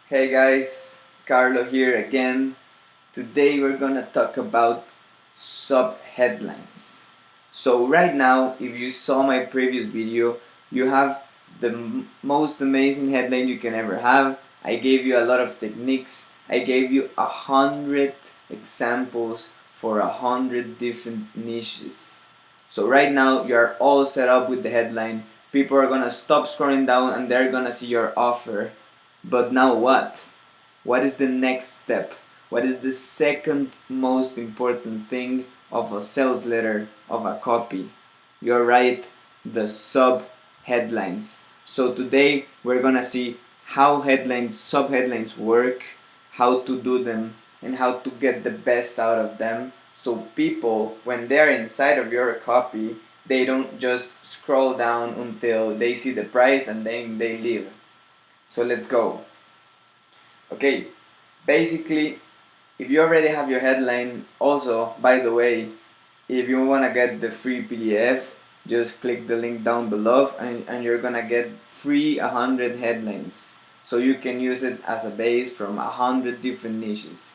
Hey guys, Carlo here again. Today we're gonna talk about subheadlines. So right now, if you saw my previous video, you have the most amazing headline you can ever have. I gave you a lot of techniques. I gave you 100 examples for 100 different niches. So right now you're all set up with the headline. People are gonna stop scrolling down and they're gonna see your offer. But now what? What is the next step? What is the second most important thing of a sales letter, of a copy? You're right, the sub headlines. So today we're gonna see how headlines, sub headlines work, how to do them, and how to get the best out of them. So people, when they're inside of your copy, they don't just scroll down until they see the price and then they leave. So let's go. Okay, basically, if you already have your headline, also, by the way, if you want to get the free PDF, just click the link down below and you're gonna get free 100 headlines. So you can use it as a base from 100 different niches.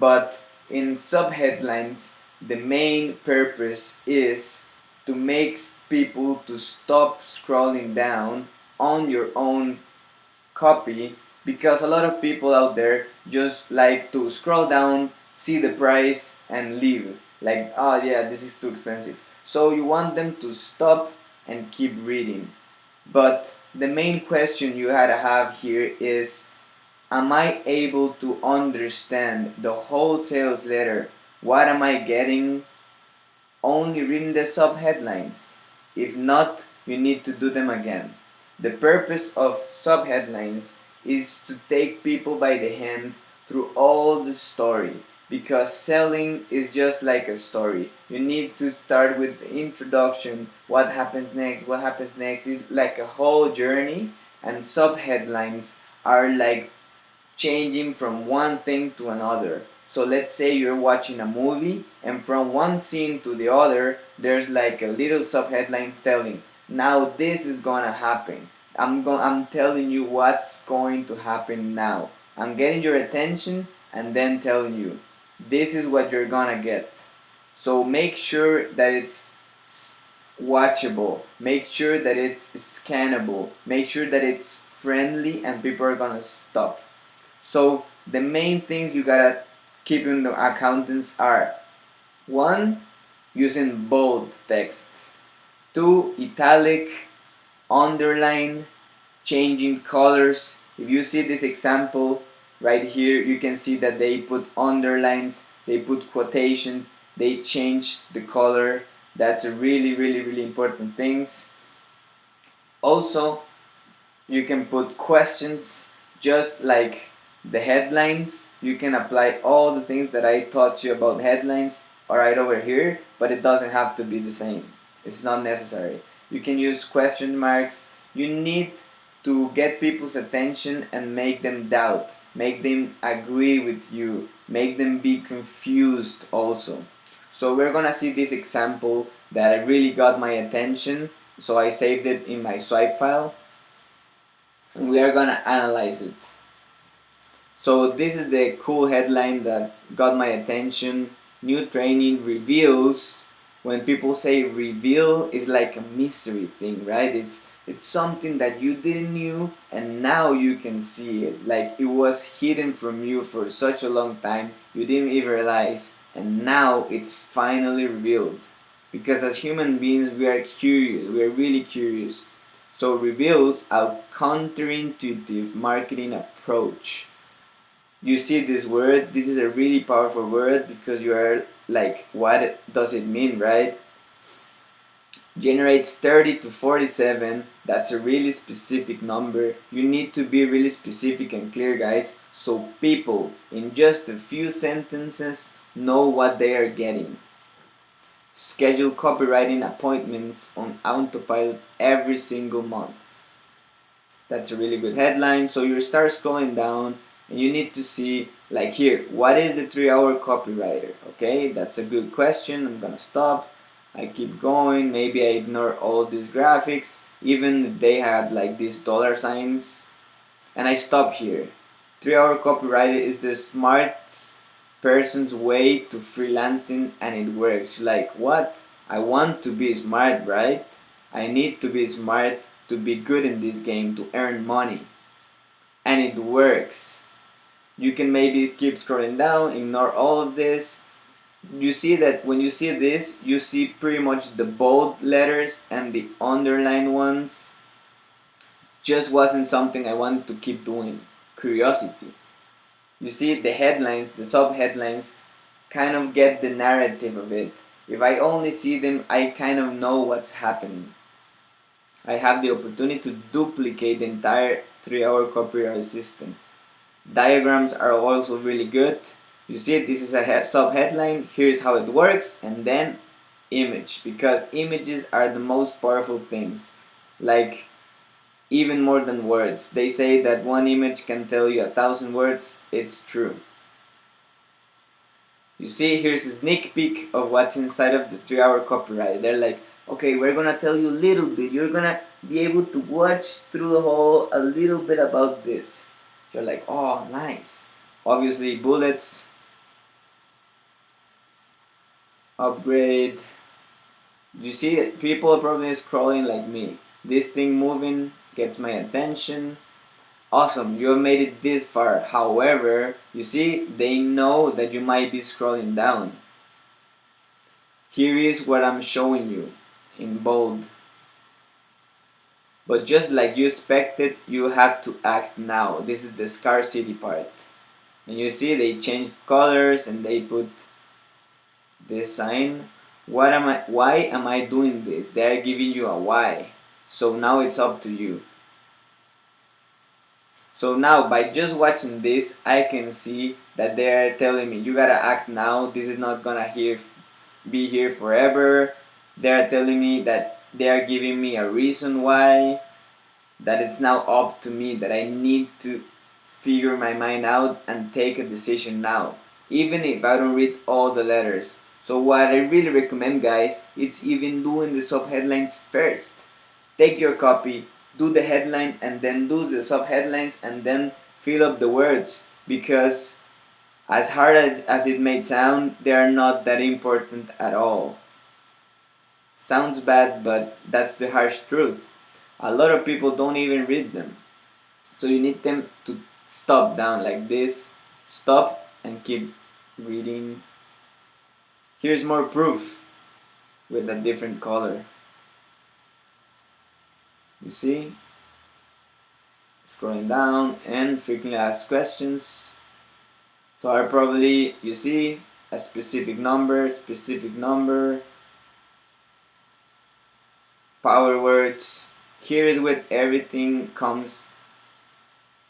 But in subheadlines, the main purpose is to make people to stop scrolling down on your own copy, because a lot of people out there just like to scroll down, see the price and leave, like, oh yeah, this is too expensive. So you want them to stop and keep reading. But the main question you had to have here is, am I able to understand the whole sales letter? What am I getting only reading the subheadlines? If not, you need to do them again. The purpose of subheadlines is to take people by the hand through all the story, because selling is just like a story. You need to start with the introduction, what happens next, what happens next. It's like a whole journey, and subheadlines are like changing from one thing to another. So let's say you're watching a movie and from one scene to the other there's like a little subheadline telling, now this is gonna happen. I'm telling you what's going to happen now. I'm getting your attention and then telling you this is what you're gonna get. So make sure that it's watchable, make sure that it's scannable, make sure that it's friendly and people are gonna stop. So the main things you gotta keep in the accountants are: one, using bold text; two, italic, underline, changing colors. If you see this example right here, you can see that they put underlines, they put quotation, they change the color. That's a really important things. Also, you can put questions just like the headlines. You can apply all the things that I taught you about headlines right over here, but it doesn't have to be the same. It's not necessary. You can use question marks. You need to get people's attention and make them doubt, make them agree with you, make them be confused also. So we're gonna see this example that really got my attention, so I saved it in my swipe file and we are gonna analyze it. So this is the cool headline that got my attention. New training reveals. When people say reveal, it's like a mystery thing, right? It's something that you didn't knew and now you can see it. Like it was hidden from you for such a long time, you didn't even realize, and now it's finally revealed. Because as human beings, we are curious, we are really curious. So reveals a counterintuitive marketing approach. You see this word, this is a really powerful word because you are like, what does it mean, right? Generates 30 to 47, that's a really specific number. You need to be really specific and clear, guys, so people in just a few sentences know what they are getting. Schedule copywriting appointments on autopilot every single month. That's a really good headline. So you start scrolling down and you need to see, like here, what is the 3-hour copywriter? Okay, that's a good question. I'm gonna stop. I keep going. Maybe I ignore all these graphics, even if they had like these dollar signs, and I stop here. 3 hour copywriter is the smart person's way to freelancing, and it works. Like, what? I want to be smart, right? I need to be smart to be good in this game, to earn money. And it works. You can maybe keep scrolling down, ignore all of this. You see that when you see this, you see pretty much the bold letters and the underlined ones. Just wasn't something I wanted to keep doing. Curiosity. You see the headlines, the sub-headlines, kind of get the narrative of it. If I only see them, I kind of know what's happening. I have the opportunity to duplicate the entire 3 hour copyright system. Diagrams are also really good. You see, this is a sub-headline, here's how it works, and then image, because images are the most powerful things. Like, even more than words. They say that one image can tell you 1,000 words. It's true. You see, here's a sneak peek of what's inside of the 3 hour copyright. They're like, okay, we're gonna tell you a little bit. You're gonna be able to watch through the whole a little bit about this. You're like, oh, nice. Obviously, bullets, upgrade. You see, people are probably scrolling like me. This thing moving gets my attention. Awesome, you have made it this far. However, you see, they know that you might be scrolling down. Here is what I'm showing you in bold. But just like you expected, you have to act now. This is the scarcity part. And you see, they changed colors and they put this sign. Why am I doing this? They are giving you a why. So now it's up to you. So now by just watching this, I can see that they are telling me, you gotta act now. This is not gonna be here forever. They are telling me that they are giving me a reason why, that it's now up to me, that I need to figure my mind out and take a decision now, even if I don't read all the letters. So what I really recommend, guys, is even doing the sub-headlines first. Take your copy, do the headline, and then do the sub-headlines, and then fill up the words, because as hard as it may sound, they are not that important at all. Sounds bad, but that's the harsh truth. A lot of people don't even read them. So you need them to stop down like this, stop and keep reading. Here's more proof with a different color. You see? Scrolling down and frequently asked questions. So are probably, you see, a specific number, power words. Here is where everything comes.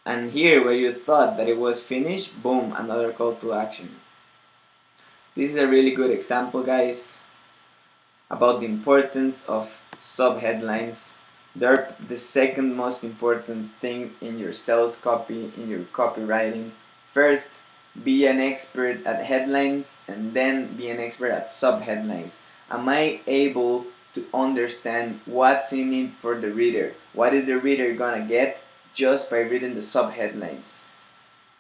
And here where you thought that it was finished, boom, another call to action. This is a really good example, guys, about the importance of sub-headlines. They're the second most important thing in your sales copy, in your copywriting. First, be an expert at headlines, and then be an expert at sub-headlines. Am I able to understand what's in it for the reader? What is the reader gonna get just by reading the sub-headlines?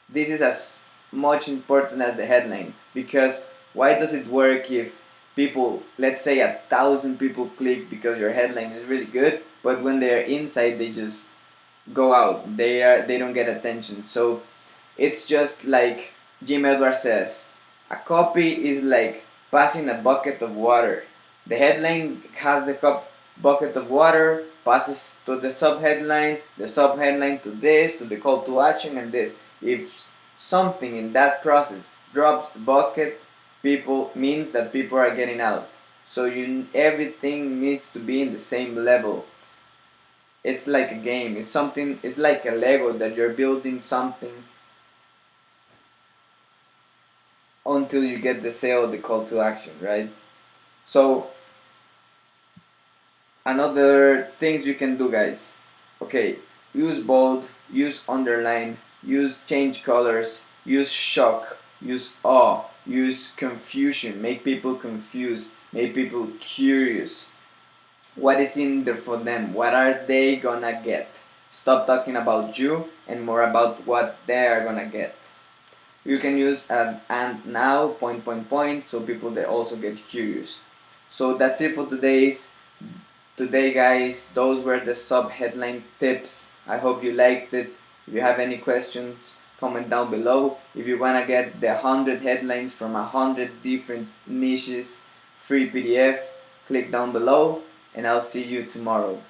This is as much important as the headline, because why does it work if people, let's say 1,000 people click because your headline is really good, but when they are inside they just go out, they don't get attention? So it's just like Jim Edwards says, a copy is like passing a bucket of water. The headline has the bucket of water, passes to the sub-headline to this, to the call to action, and this. If something in that process drops the bucket, means that people are getting out. So everything needs to be in the same level. It's like a game. It's like a Lego that you're building something until you get the sale, the call to action, right? So another things you can do, guys. Okay, use bold, use underline, use change colors, use shock, use awe, use confusion, make people confused, make people curious. What is in there for them? What are they gonna get? Stop talking about you and more about what they are gonna get. You can use an and now, point, so people they also get curious. So that's it for today guys. Those were the sub headline tips. I hope you liked it. If you have any questions, comment down below. If you wanna get the 100 headlines from 100 different niches free PDF, click down below and I'll see you tomorrow.